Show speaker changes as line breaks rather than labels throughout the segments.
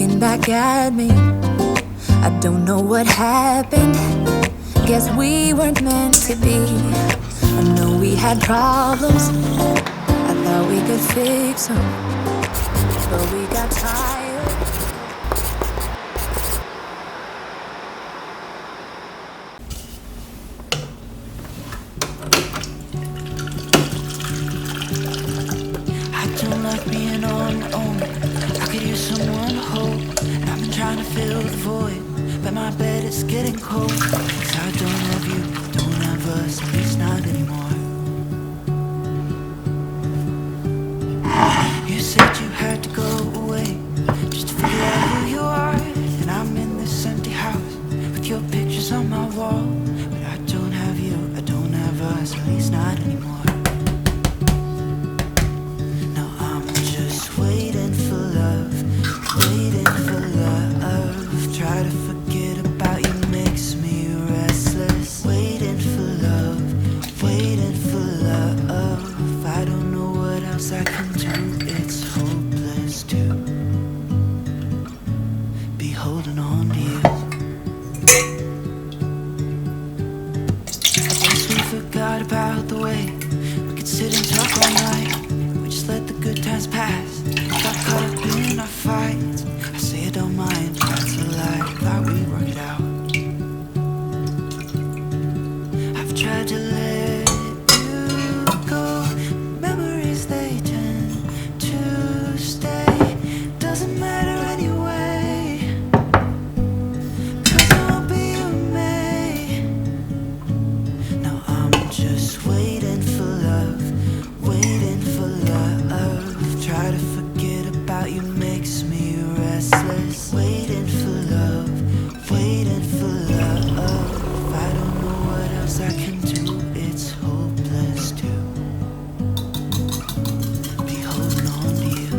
looking back at me. I don't know what happened. Guess we weren't meant to be. I know we had problems. I thought we could fix them, but we got tired.
I don't like being on my own. I could use someone to hold. And I've been trying to fill the void, but my bed is getting cold. 'Cause I don't love you, don't have us, at least not anymore. You said you had to go away just to figure out who you are. And I'm in this empty house with your pictures on my wall. But I don't have you, I don't have us, at least not anymore. Waiting for love, waiting for love. Try to forget about you makes me restless. Waiting for love, waiting for love. I don't know what else I can do. It's hopeless to be holding on to you. I guess we forgot about the way we could sit and talk all night. We just let the good times pass. Got caught up in our fights. I say I don't mind, that's a lie. Thought we'd work it out. I've tried to let you go. Memories, they tend to stay. Doesn't matter anyway, 'cause I won't be with me. Now I'm just waiting for love, waiting for love. Try to forget about you makes me restless. Waiting for love, waiting for love. I don't know what else I can do. It's hopeless to be holding on to you.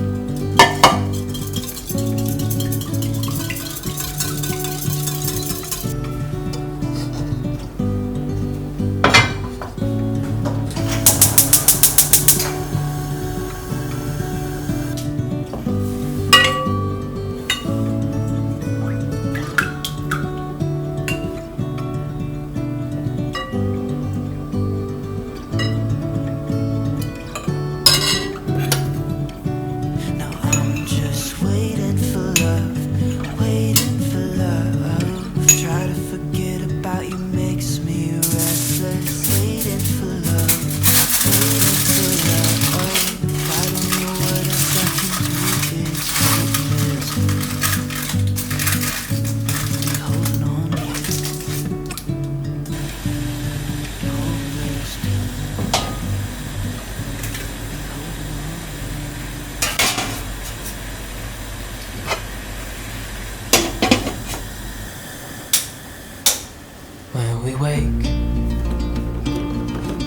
When we wake,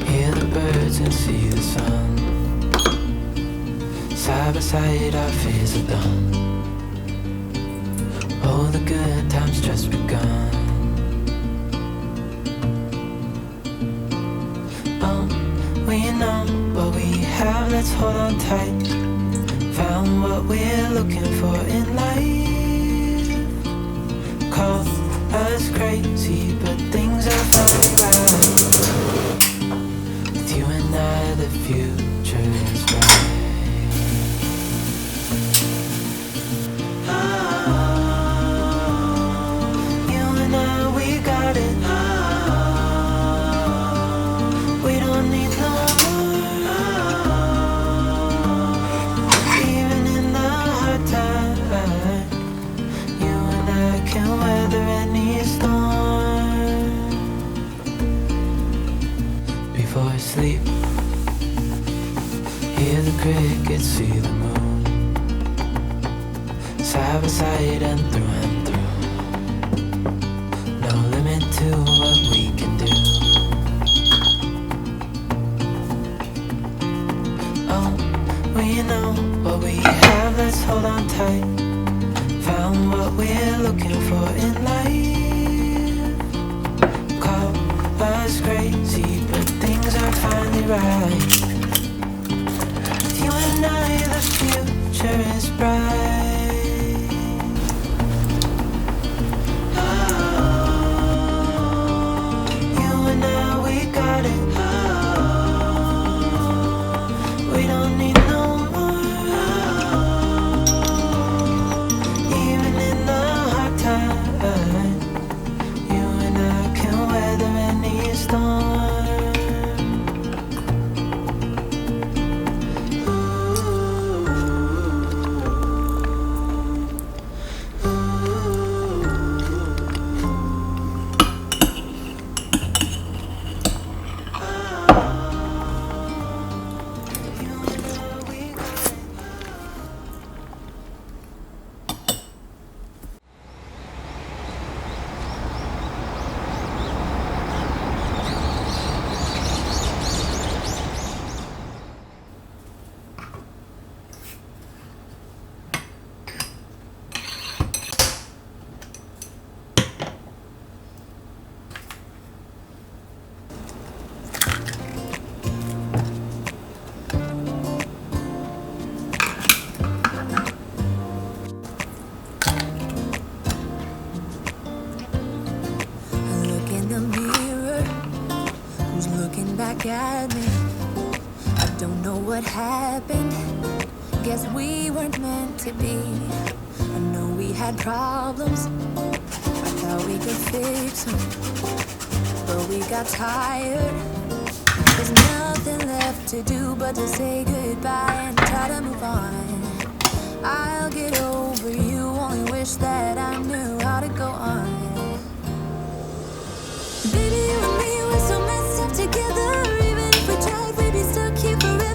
hear the birds and see the sun. Side by side our fears are done. Oh, the good times just begun. Oh, we know what we have, let's hold on tight. Found what we're looking for in life. Call us crazy, but things are finally right. With you and I, the future is bright. You and I, we got it. We don't need no more. Even in the hard time, you and I can weather any storm. Before I sleep, hear the crickets, see the moon. Side by side and through. No limit to what we can do. Oh, we know what we have, let's hold on tight. Found what we're looking for in life. Call us crazy, but things are finally right. With you and I, the future is bright.
what happened. Guess we weren't meant to be. I know we had problems. I thought we could fix them, but we got tired. There's nothing left to do but to say goodbye and try to move on. I'll get over you, only wish that I knew how to go on. Baby, you and me, we're so messed up together. Even if we tried, we'd be stuck here forever.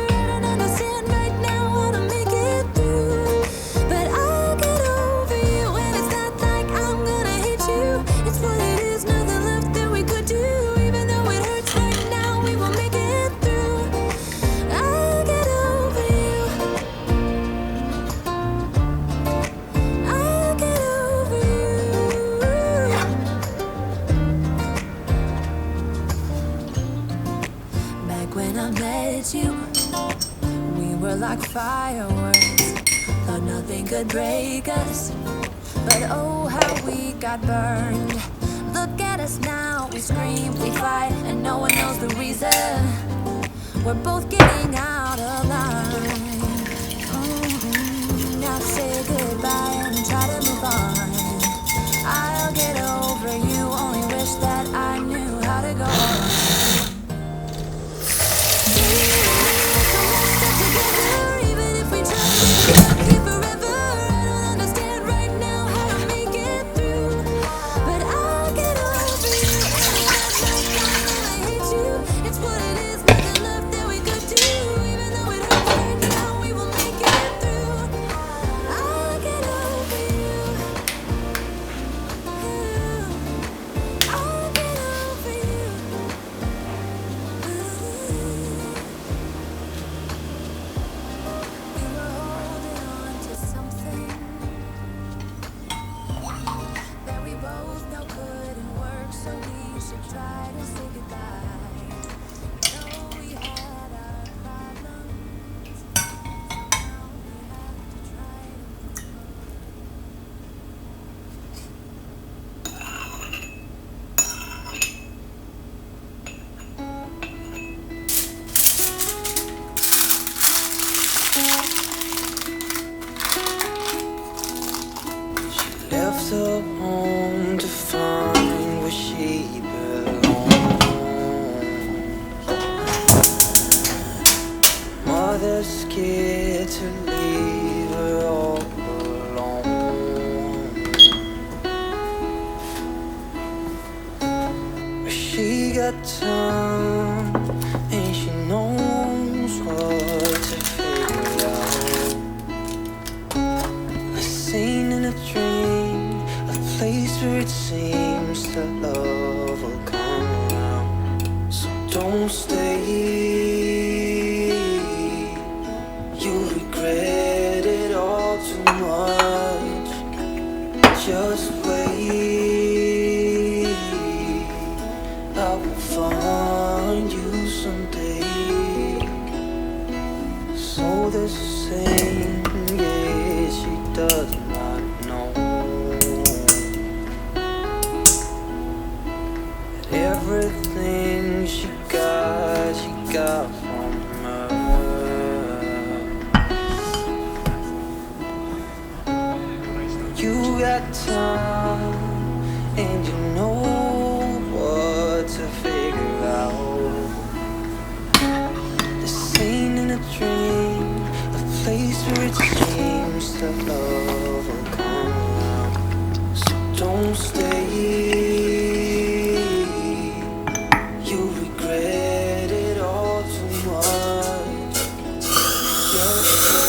I don't understand right now how to make it through, but I'll get over you, and it's not like I'm gonna hate you. It's what it is, nothing left that we could do. Even though it hurts right now, we will make it through. I'll get over you. I'll get over you. Back when I met you, we were like fireworks. Thought nothing could break us, but oh how we got burned. Look at us now, we scream, we fight, and no one knows the reason. We're both getting out of line. Now say goodbye and try to move on. I'll get over you, only wish that I knew how to go on. Even if we try, we'll be stuck here forever. I don't understand right now how to make it through, but I'll get over you. It's not like I'm gonna hate you. It's what it is, nothing left that we could do. Even though it hurts right now, we will make it through. I'll get over you. I'll get over you. We were holding on to something that we both know couldn't work, so we should try to say goodbye. Know we had our problems, now we have to try to
Left her home to find where she belongs. Mother's scared to leave her all alone. But she got time, and she knows what to figure out. A scene in a dream, a place where it seems that love will come around. So don't stay, you'll regret it all too much. Just wait, I will find you someday. So there's a saying, yeah, she does not know that everything she got from her. You got time, and you know what to figure out. The scene in a dream, a place where it seems that love will come around. So don't stay, you regret it all too much. Just